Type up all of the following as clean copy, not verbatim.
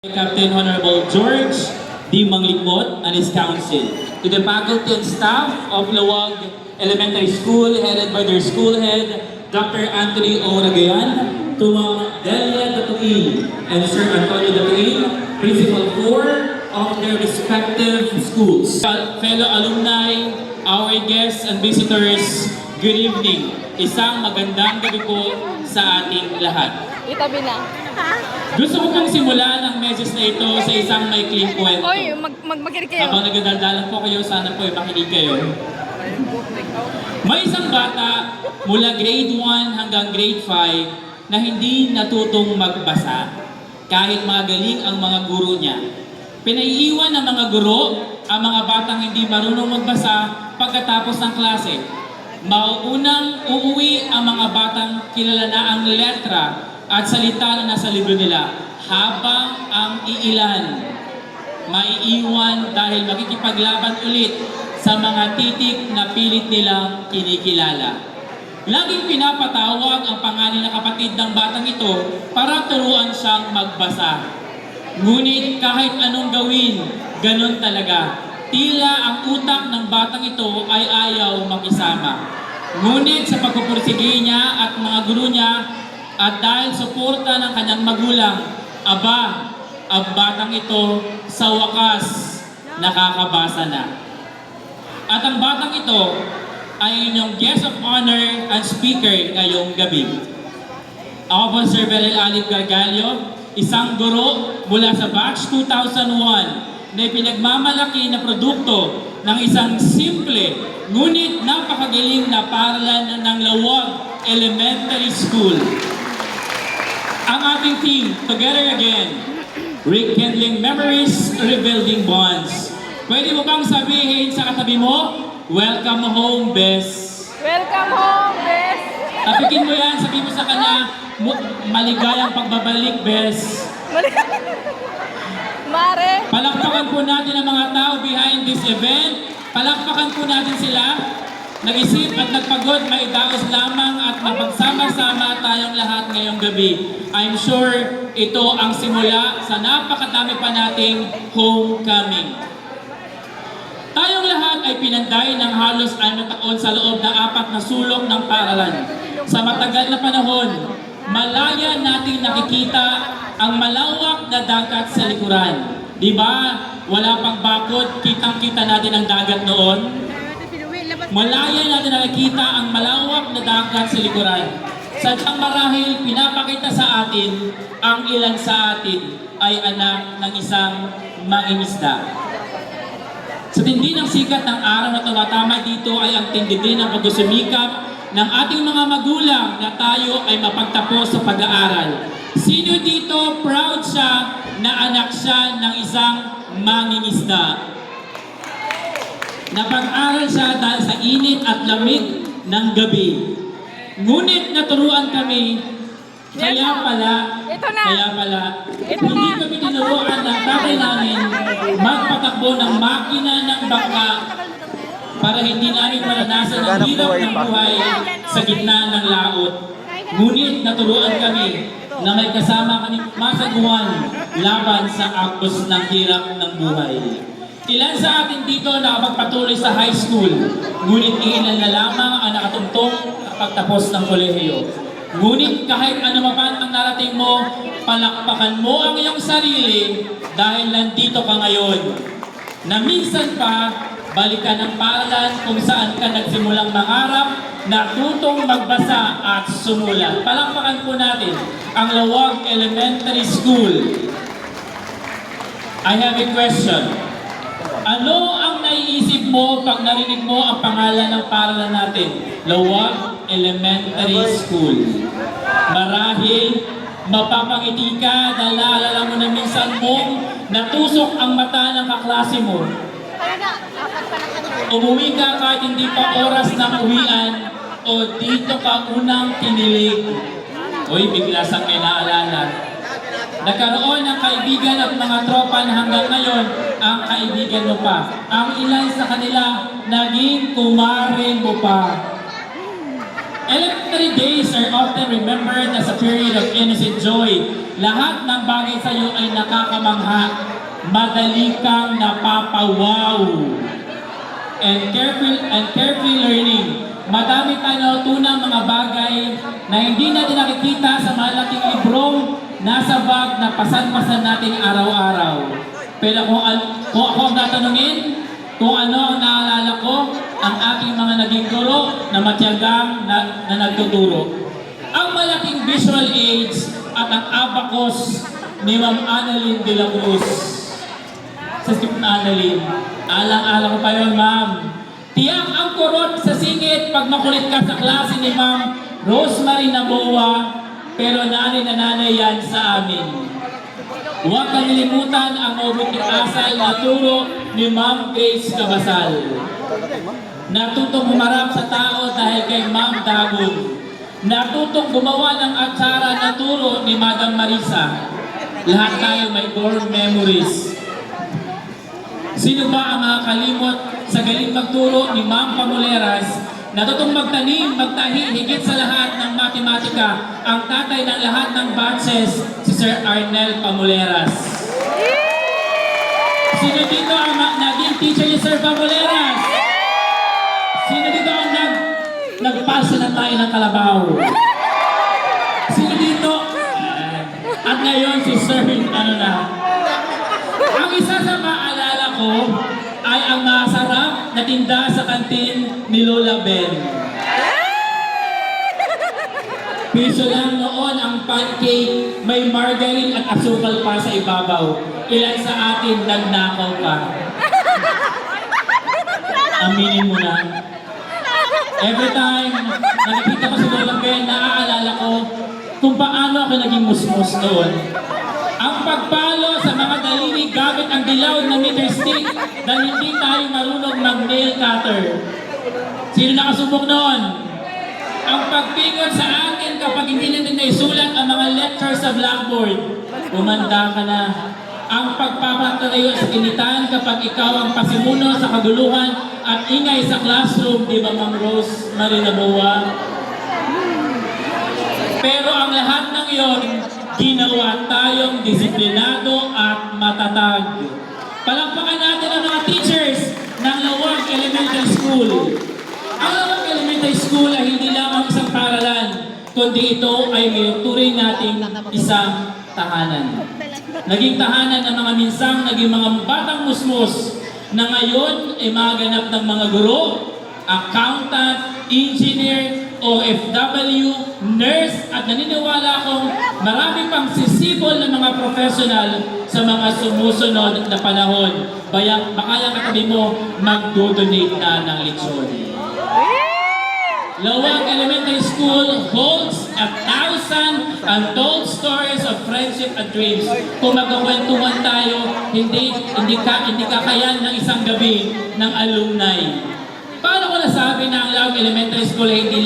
Captain Honorable George D. Manglikmot and his council. To the faculty and staff of Lawag Elementary School, headed by their school head, Dr. Anthony O. Ragayan, to Delia Datuin and Sir Antonio Datuin, Principal 4 of their respective schools. Fellow alumni, our guests and visitors, good evening. Isang magandang gabi po sa ating lahat. Itabi na. Gusto ko pong simulan ang message na ito sa isang maikling kwento. Oy, magmakinig kayo. Habang nagdadaldalan po kayo, sana po makinig kayo. May isang bata mula grade 1 hanggang grade 5 na hindi natutong magbasa kahit magaling ang mga guro niya. Pinaiiwan ng mga guro ang mga batang hindi marunong magbasa pagkatapos ng klase. Mauunang uuwi ang mga batang kilala na ang letra at salita na nasa libro nila, habang ang iilan maiiwan dahil makikipaglaban ulit sa mga titik na pilit nilang kinikilala. Laging pinapatawag ang pangalan ng kapatid ng batang ito para turuan siyang magbasa. Ngunit kahit anong gawin, ganun talaga. Tila ang utak ng batang ito ay ayaw makisama. Ngunit sa pagpupursige niya at mga guro niya, at dahil suporta ng kanyang magulang, aba, ang batang ito sa wakas nakakabasa na. At ang batang ito ay inyong guest of honor and speaker ngayong gabi. Ako po Sir Belel Alip Gargalio, isang guro mula sa batch 2001 na pinagmamalaki na produkto ng isang simple ngunit napakagaling na paaralan ng Lawag Elementary School. Ang ating team, Together Again, Rekindling Memories, Rebuilding Bonds. Pwede mo bang sabihin sa katabi mo, welcome home, Bes? Welcome home, Bes! Tapikin mo yan, sabihin mo sa kanya, maligayang pagbabalik, Bes. Mare! Palakpakan po natin ang mga tao behind this event. Palakpakan po natin sila. Nag-isip at nagpagod, maidaos lamang at mapagsama-sama tayong lahat ngayong gabi. I'm sure ito ang simula sa napakadami pa nating homecoming. Tayong lahat ay pinanday ng halos 6 taon sa loob ng 4 na sulok ng paaralan. Sa matagal na panahon, malaya nating nakikita ang malawak na dagat sa likuran. Diba? Wala pang bakod, kitang-kita natin ang dagat noon. Malaya natin nakikita ang malawak na dagat sa likuran. Sadyang marahil pinapakita sa atin ang ilan sa atin ay anak ng isang mangingisda. Sa tindi ng sikat ng araw na tumatama dito ay ang tindi din ng pagsusumikap ng ating mga magulang na tayo ay mapagtapos sa pag-aaral. Sino dito proud siya na anak siya ng isang mangingisda? Napag-aral siya dahil sa init at lamig ng gabi. Ngunit naturuan kami, kaya pala, hindi kami tinuruan ng tatay namin magpatakbo ng makina ng bangka para hindi namin maranasan ang hirap ng buhay sa gitna ng laot. Ngunit naturuan kami na may kasama kami masaguan laban sa akos ng hirap ng buhay. Ilan sa atin dito nakapagpatuloy sa high school, ngunit ilan na lamang ang nakatuntong pagtapos ng kolehiyo. Ngunit kahit ano man ang narating mo, palakpakan mo ang iyong sarili dahil nandito ka ngayon. Na minsan pa, balikan ang paaralan kung saan ka nagsimulang mangarap, natutong magbasa at sumulat. Palakpakan po natin ang Lawag Elementary School. I have a question. Ano ang naiisip mo pag narinig mo ang pangalan ng paaralan natin? Lawag Elementary School. Marahil, mapapangiti ka dahil naalala mo na minsan mong natusok ang mata ng kaklase mo. Umuwi ka kahit hindi pa oras ng uwian o dito ka unang tinilig. Uy, bigla sa may naalala. Nagkaroon ng kaibigan at mga tropa na hanggang ngayon ang kaibigan mo pa. Ang ilan sa kanila naging kumare mo pa. Elementary days are often remembered as a period of innocent joy. Lahat ng bagay sa iyo ay nakakamangha. Madali kang napapawaw. And carefree learning. Madami tayong natutunang mga bagay na hindi natin nakikita sa malaking librong nasa bag na pasan-pasan natin araw-araw. Pero kung ako ang tatanungin, kung ano ang naalala ko, ang aking mga naging guro na matyagang na nagtuturo. Ang malaking visual aids at ang abacus ni Ma'am Annalyn de la Cruz. Sa Annalyn, alang-alang ko pa yun, ma'am. Tiyak ang kurot sa singit pag makulit ka sa klase ni Ma'am Rosemary Naboa, pero nanay na nanay yan sa amin. Huwag kalilimutan ang mabuting asal na turo ni Ma'am Grace Cabasal. Natutong humarap sa tao dahil kay Ma'am Dagod. Natutong gumawa ng atsara na turo ni Madam Marisa. Lahat tayo may core memories. Sino ba ang makakalimot sa galing magturo ni Ma'am Pamuleras? Natutong magtanim, magtahi, higit sa lahat ng matematika, ang tatay ng lahat ng batches, si Sir Arnel Pamuleras. Sino dito ang naging teacher ni Sir Pamuleras? Sino dito ang nagpasa na tayo ng kalabaw? Sino dito? At ngayon si Sir, ang isa sa maalala ko ay ang masarap na tinda sa kantin ni Lola Ben. Piso lang noon ang pancake, may margarine at asukal pa sa ibabaw. Ilan sa atin nagnakaw pa? Aminin mo na. Every time nakikita ko si Lola Ben, naaalala ko kung paano ako naging musmus noon. Ang pagpalo sa mga daliri gamit ang dilaw na meter stick dahil hindi tayo marunong mag-nail cutter. Sino nakasubok noon? Ang pagpingon sa atin kapag hindi natin naisulat ang mga lecture sa blackboard. Umanda ka na. Ang pagpapatalayo sa kinitan kapag ikaw ang pasimuno sa kaguluhan at ingay sa classroom, di ba Ma'am Rose Marinaboa? Pero ang lahat ng iyon, ginawa tayong disiplinado at matatag. Palakpakan natin ang mga teachers ng Lawag Elementary School. Ang Lawag Elementary School ay hindi lamang isang paaralan, kundi ito ay may turing nating isang tahanan. Naging tahanan ng mga minsang, naging mga batang musmos na ngayon ay maganap ng mga guro, accountant, engineer, OFW, nurse, at naniniwala akong marami pang sisibol ng mga professional sa mga sumusunod na panahon. Baka yung katabi mo, mag-donate na ng lechon. Lawag Elementary School holds 1,000 untold stories of friendship and dreams. Kung magkakwentuhan tayo, hindi kakayan ng isang gabi ng alumni. Paano ko nasabi na ang Lawag Elementary School ay hindi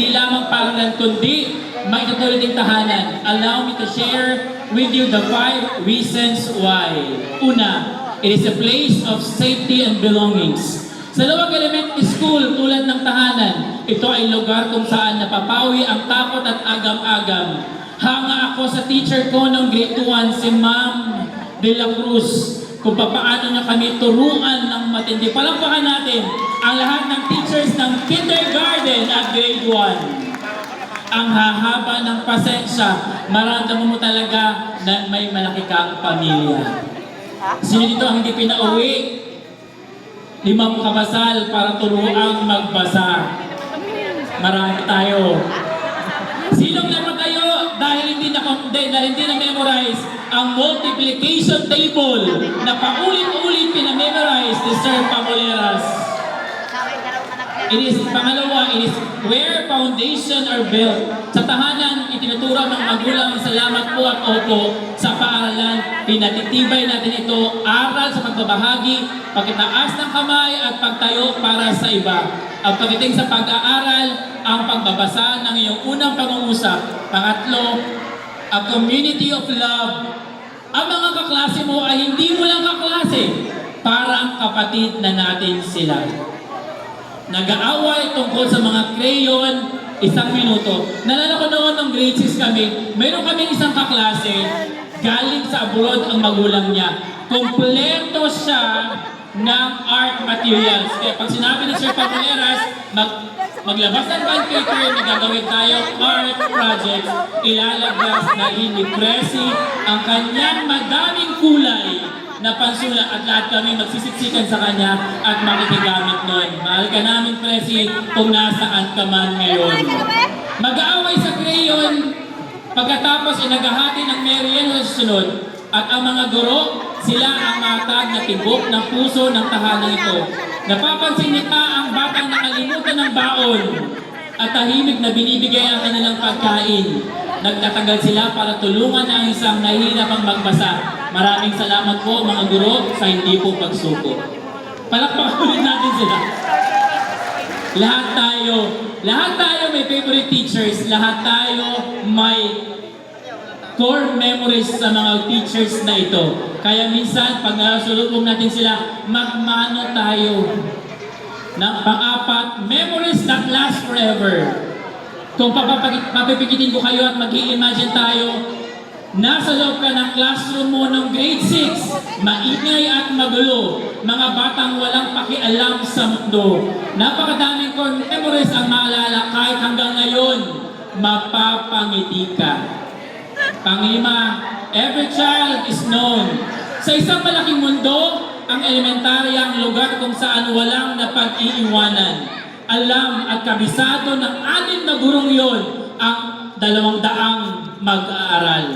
lamang paaralan kundi maitutuloy ding tahanan? Allow me to share with you the 5 reasons why. Una, it is a place of safety and belongings. Sa Lawag Elementary School, tulad ng tahanan, ito ay lugar kung saan napapawi ang takot at agam-agam. Hanga ako sa teacher ko noong grade 1, si Ma'am de la Cruz, kung paano niya kami turuan ng matindi. Palakpakan natin ang lahat ng teachers ng kindergarten at grade 1. Ang hahaba ng pasensya, maramdaman mo talaga na may malaki kang pamilya. Sino dito ang hindi pinauwi? 5 kabasal para turuang magbasa. Marami tayo. Sinong napatayo dahil hindi na-memorize ang multiplication table na paulit-ulit pinamemorize ni Sir Pamuleras? It is where foundation are built. Sa tahanan, itinuturo ng magulang ang salamat po at opo sa paaralan. Pinatitibay natin ito, aral sa pagbabahagi, pagkitaas ng kamay at pagtayo para sa iba. Ang pagdating sa pag-aaral, ang pagbabasa ng iyong unang pangungusap. Pangatlo, a community of love. Ang mga kaklase mo ay hindi mo lang kaklase, parang kapatid na natin sila. Nag-aaway tungkol sa mga crayon, Isang minuto. Nalala ko noon nung grade 6 kami, mayroon kami isang kaklase, galing sa abroad ang magulang niya. Kompleto siya ng art materials. Kaya pag sinabi ni Sir Pamuleras, maglabas ng band paper, may gagawin tayo art projects, ilalaglas na ni Presi ang kanyang madaming kulay na pansulat at lahat kami magsisiksikan sa kanya at makikigamit nun. Mahal ka namin, Presi, kung nasaan ka man ngayon. Mag-aaway sa crayon, pagkatapos inaghahati ng Marian sa susunod, at ang mga guro, sila ang matag na tibok ng puso ng tahanang ito. Napapansin nita ang batang nakalimutan ng baon at tahimik na binibigay ang kanilang pagkain. Nagtatagal sila para tulungan ang isang nahihirapang magbasa. Maraming salamat po mga guro sa hindi po pagsuko. Palakpakan ulit natin sila. Lahat tayo may favorite teachers. Lahat tayo may core memories sa mga teachers na ito. Kaya minsan, pag nasulubong natin sila, magmano tayo. Pang-apat, memories that last forever. Kung papipigitin ko kayo at mag-i-imagine tayo, nasa loob ka ng classroom mo ng grade 6, maingay at magulo, mga batang walang pakialam sa mundo. Napakadaming core memories ang maalala kahit hanggang ngayon, mapapangiti ka. Panglima, every child is known. Sa isang malaking mundo, ang elementarya ang lugar kung saan walang napag-iiwanan. Alam at kabisado ng 6 na gurong yon ang 200 mag-aaral.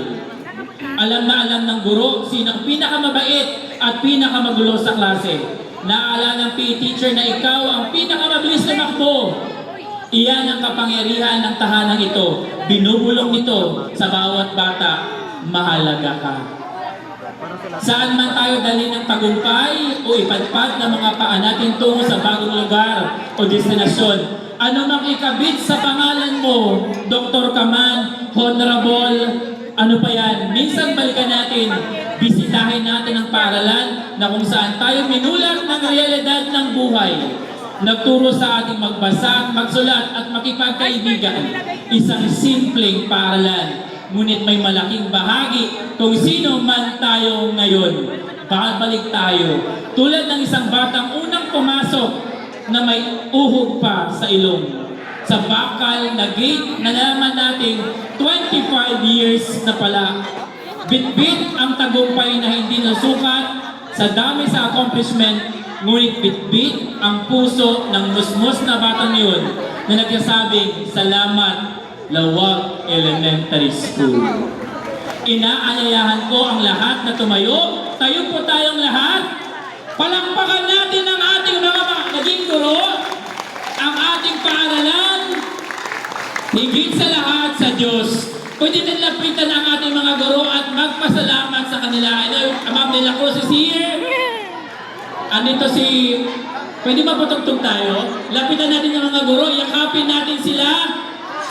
Alam na alam ng guro sino ang pinakamabait at pinakamagulo sa klase. Naalala ng PE teacher na ikaw ang pinakamabilis na makbo. Iyan ang kapangyarihan ng tahanang ito. Binubulong nito sa bawat bata. Mahalaga ka. Saan man tayo dali ng tagumpay o ipadpad ng mga paa natin tungo sa bagong lugar o destinasyon. Ano mang ikabit sa pangalan mo, Dr. Kaman, Honorable, ano pa yan? Minsan balikan natin, bisitahin natin ang paaralan na kung saan tayo minulat ng realidad ng buhay. Nagturo sa ating magbasa, magsulat at makipagkaibigan. Isang simpleng paaralan. Ngunit may malaking bahagi kung sino man tayo ngayon. Babalik tayo. Tulad ng isang batang unang pumasok na may uhog pa sa ilong. Sa bakal na gate, nalaman natin 25 years na pala. Bit-bit ang tagumpay na hindi nasukat sa dami sa accomplishment. Ngunit bit-bit ang puso ng musmus na batang yun na nagsasabing, salamat, Lawag Elementary School. Inaanyayahan ko ang lahat na tumayo. Tayo po tayong lahat. Palakpakan natin ang ating mga naging guro, ang ating paaralan, higit sa lahat sa Diyos. Pwede din lapitan ang ating mga guro at magpasalamat sa kanila. Ma'am de la Cruz is here. Andito si... Pwede mapatugtog tayo? Lapitan natin yung mga guro, yakapin natin sila.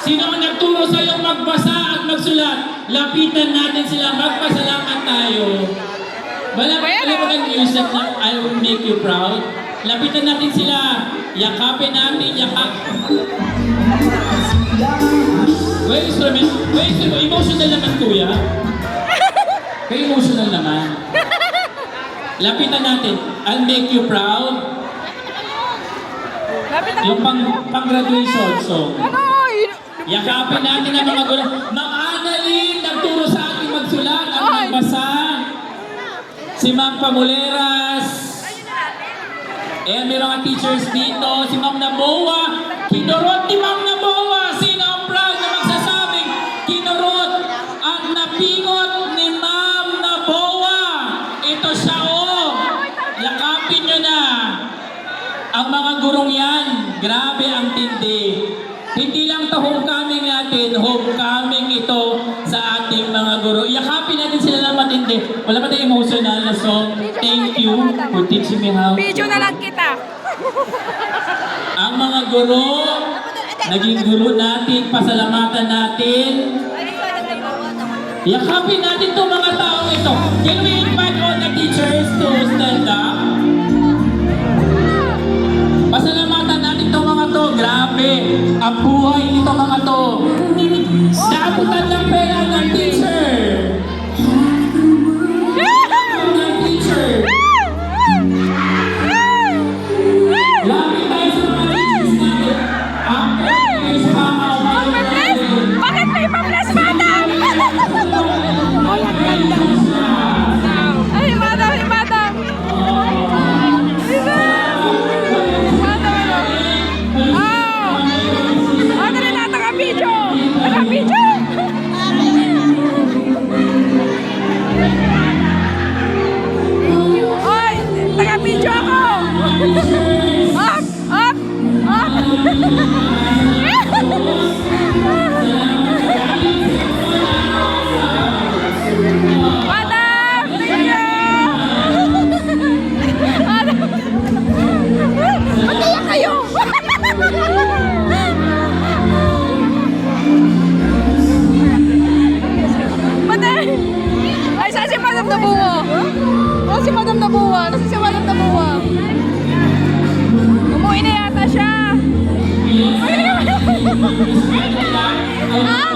Sino ang nagturo sa iyong magbasa at magsulat? Lapitan natin sila, magpasalamat tayo. Wala magandang news na I will make you proud. Lapitan natin sila, yakapin natin, emotional naman kuya. Kaya emotional naman. Lapitan natin, I'll make you proud. Yung pang-graduation song. Yakapin natin ang mga guro. Ma'am Annalyn, nagturo sa ating magsulat at magbasa. Si Ma'am Pamuleras. Meron mga teachers dito. Si Ma'am Naboa. Kinurot ni Ma'am Naboa. Sino ang proud na magsasabing kinurot at napingot ni Ma'am Naboa? Ito siya Yakapin nyo na. Ang mga gurong yan, grabe ang tindi. Hindi lang ito homecoming natin, homecoming ito sa ating mga guro. Yakapin natin sila na matindi. Wala ba tayong emotional na song? Thank you for teaching me how. Video na lang kita. Ang mga guro, naging guro natin, pasalamatan natin. Yakapin natin itong mga tao ito. Can we invite all the teachers to stand up? Pasalamatan natin itong mga to. Grabe. ang buhay nito mga to. Naabutan ng pera ng teacher. Ng teacher. Lapit tayo sa mga teachers natin. Ang pera sa mga Pag-bless! Bakit may pa-bless, madam? Ay, ang ganda. Ay, madam, ay, madam. Madam, ano? Ah! Ah, dali na, taga-video! Taga-video! Oy, taga-video ako! Up! Up! Up! Madam! Thank you! Madam! Ba't kaya kayo? Madam! Ay, saan si Madam Nabuwa? Oh, si Madam Nabuwa. Nasa si Madam Nabuwa? Umuwi na yata siya. Ah!